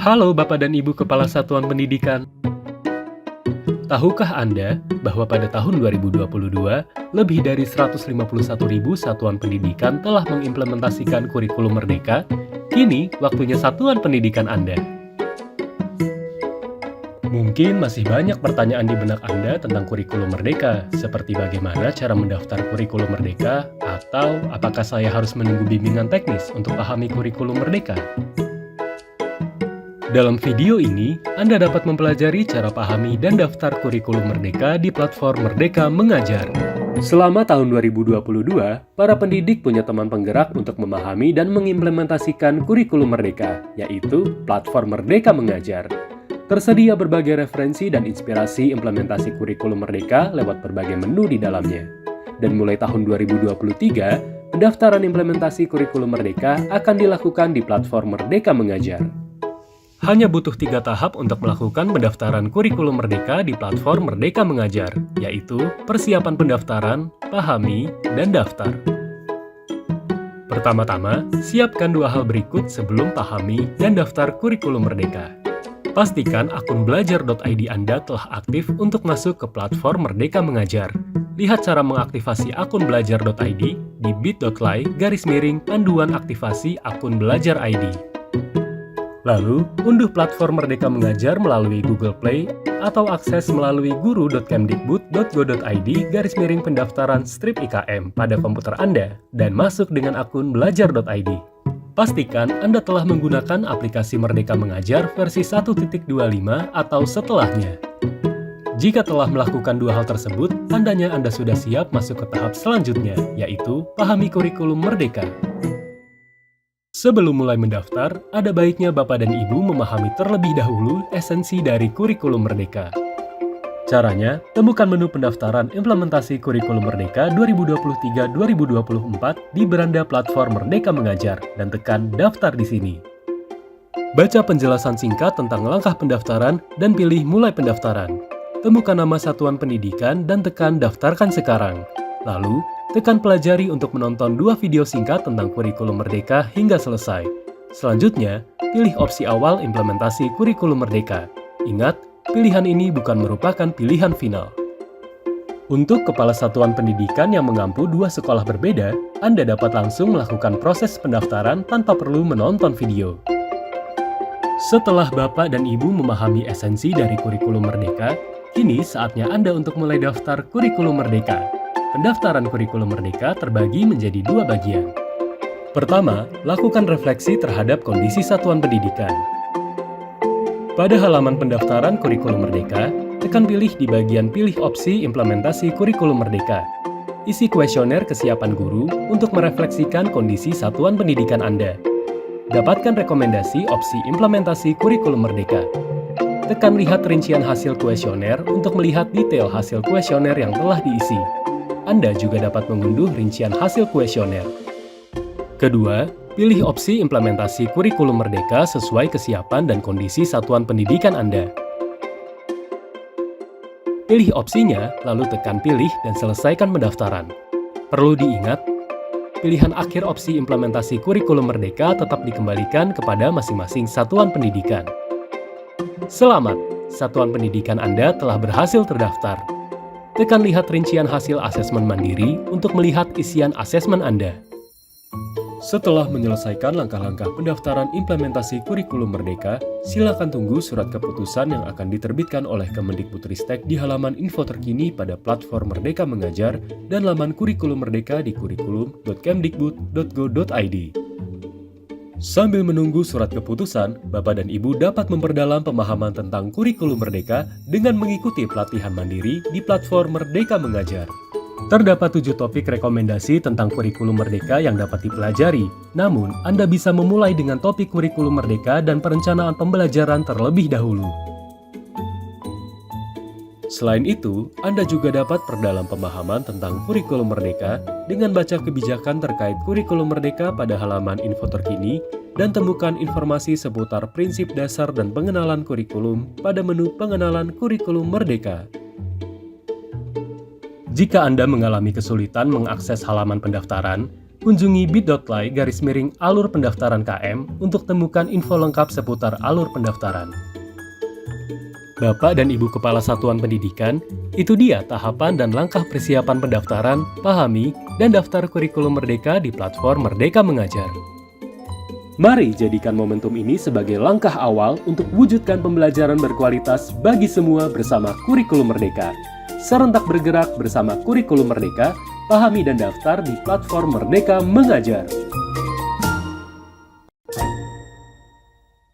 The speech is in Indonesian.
Halo Bapak dan Ibu Kepala Satuan Pendidikan. Tahukah Anda bahwa pada tahun 2022, lebih dari 151.000 satuan pendidikan telah mengimplementasikan kurikulum Merdeka? Kini, waktunya satuan pendidikan Anda. Mungkin masih banyak pertanyaan di benak Anda tentang kurikulum Merdeka, seperti bagaimana cara mendaftar kurikulum Merdeka, atau apakah saya harus menunggu bimbingan teknis untuk pahami kurikulum Merdeka? Dalam video ini, Anda dapat mempelajari cara pahami dan daftar kurikulum Merdeka di platform Merdeka Mengajar. Selama tahun 2022, para pendidik punya teman penggerak untuk memahami dan mengimplementasikan kurikulum Merdeka, yaitu platform Merdeka Mengajar. Tersedia berbagai referensi dan inspirasi implementasi kurikulum Merdeka lewat berbagai menu di dalamnya. Dan mulai tahun 2023, pendaftaran implementasi kurikulum Merdeka akan dilakukan di platform Merdeka Mengajar. Hanya butuh 3 tahap untuk melakukan pendaftaran kurikulum Merdeka di platform Merdeka Mengajar, yaitu persiapan pendaftaran, pahami, dan daftar. Pertama-tama, siapkan 2 hal berikut sebelum pahami dan daftar kurikulum Merdeka. Pastikan akun belajar.id Anda telah aktif untuk masuk ke platform Merdeka Mengajar. Lihat cara mengaktifasi akun belajar.id di bit.ly/panduan aktivasi akun belajar ID. Lalu, unduh platform Merdeka Mengajar melalui Google Play atau akses melalui guru.kemdikbud.go.id/pendaftaran strip IKM pada komputer Anda dan masuk dengan akun belajar.id. Pastikan Anda telah menggunakan aplikasi Merdeka Mengajar versi 1.25 atau setelahnya. Jika telah melakukan 2 hal tersebut, tandanya Anda sudah siap masuk ke tahap selanjutnya, yaitu pahami kurikulum Merdeka. Sebelum mulai mendaftar, ada baiknya Bapak dan Ibu memahami terlebih dahulu esensi dari kurikulum Merdeka. Caranya, temukan menu pendaftaran implementasi kurikulum Merdeka 2023-2024 di beranda platform Merdeka Mengajar dan tekan daftar di sini. Baca penjelasan singkat tentang langkah pendaftaran dan pilih mulai pendaftaran. Temukan nama satuan pendidikan dan tekan daftarkan sekarang. Lalu, tekan pelajari untuk menonton 2 video singkat tentang kurikulum Merdeka hingga selesai. Selanjutnya, pilih opsi awal implementasi kurikulum Merdeka. Ingat, pilihan ini bukan merupakan pilihan final. Untuk kepala satuan pendidikan yang mengampu 2 sekolah berbeda, Anda dapat langsung melakukan proses pendaftaran tanpa perlu menonton video. Setelah Bapak dan Ibu memahami esensi dari kurikulum Merdeka, kini saatnya Anda untuk mulai daftar kurikulum Merdeka. Pendaftaran kurikulum Merdeka terbagi menjadi 2 bagian. Pertama, lakukan refleksi terhadap kondisi satuan pendidikan. Pada halaman pendaftaran kurikulum Merdeka, tekan pilih di bagian pilih opsi implementasi kurikulum Merdeka. Isi kuesioner kesiapan guru untuk merefleksikan kondisi satuan pendidikan Anda. Dapatkan rekomendasi opsi implementasi kurikulum Merdeka. Tekan lihat rincian hasil kuesioner untuk melihat detail hasil kuesioner yang telah diisi. Anda juga dapat mengunduh rincian hasil kuesioner. Kedua, pilih opsi implementasi kurikulum Merdeka sesuai kesiapan dan kondisi satuan pendidikan Anda. Pilih opsinya, lalu tekan pilih dan selesaikan pendaftaran. Perlu diingat, pilihan akhir opsi implementasi kurikulum Merdeka tetap dikembalikan kepada masing-masing satuan pendidikan. Selamat, satuan pendidikan Anda telah berhasil terdaftar. Tekan lihat rincian hasil asesmen mandiri untuk melihat isian asesmen Anda. Setelah menyelesaikan langkah-langkah pendaftaran implementasi kurikulum Merdeka, silakan tunggu surat keputusan yang akan diterbitkan oleh Kemendikbudristek di halaman info terkini pada platform Merdeka Mengajar dan laman kurikulum Merdeka di kurikulum.kemdikbud.go.id. Sambil menunggu surat keputusan, Bapak dan Ibu dapat memperdalam pemahaman tentang kurikulum Merdeka dengan mengikuti pelatihan mandiri di platform Merdeka Mengajar. Terdapat 7 topik rekomendasi tentang kurikulum Merdeka yang dapat dipelajari. Namun, Anda bisa memulai dengan topik kurikulum Merdeka dan perencanaan pembelajaran terlebih dahulu. Selain itu, Anda juga dapat perdalam pemahaman tentang kurikulum Merdeka dengan baca kebijakan terkait kurikulum Merdeka pada halaman info terkini dan temukan informasi seputar prinsip dasar dan pengenalan kurikulum pada menu pengenalan kurikulum Merdeka. Jika Anda mengalami kesulitan mengakses halaman pendaftaran, kunjungi bit.ly/alur pendaftaran KM untuk temukan info lengkap seputar alur pendaftaran. Bapak dan Ibu Kepala Satuan Pendidikan, itu dia tahapan dan langkah persiapan pendaftaran, pahami, dan daftar kurikulum Merdeka di platform Merdeka Mengajar. Mari jadikan momentum ini sebagai langkah awal untuk wujudkan pembelajaran berkualitas bagi semua bersama Kurikulum Merdeka. Serentak bergerak bersama Kurikulum Merdeka, pahami dan daftar di platform Merdeka Mengajar.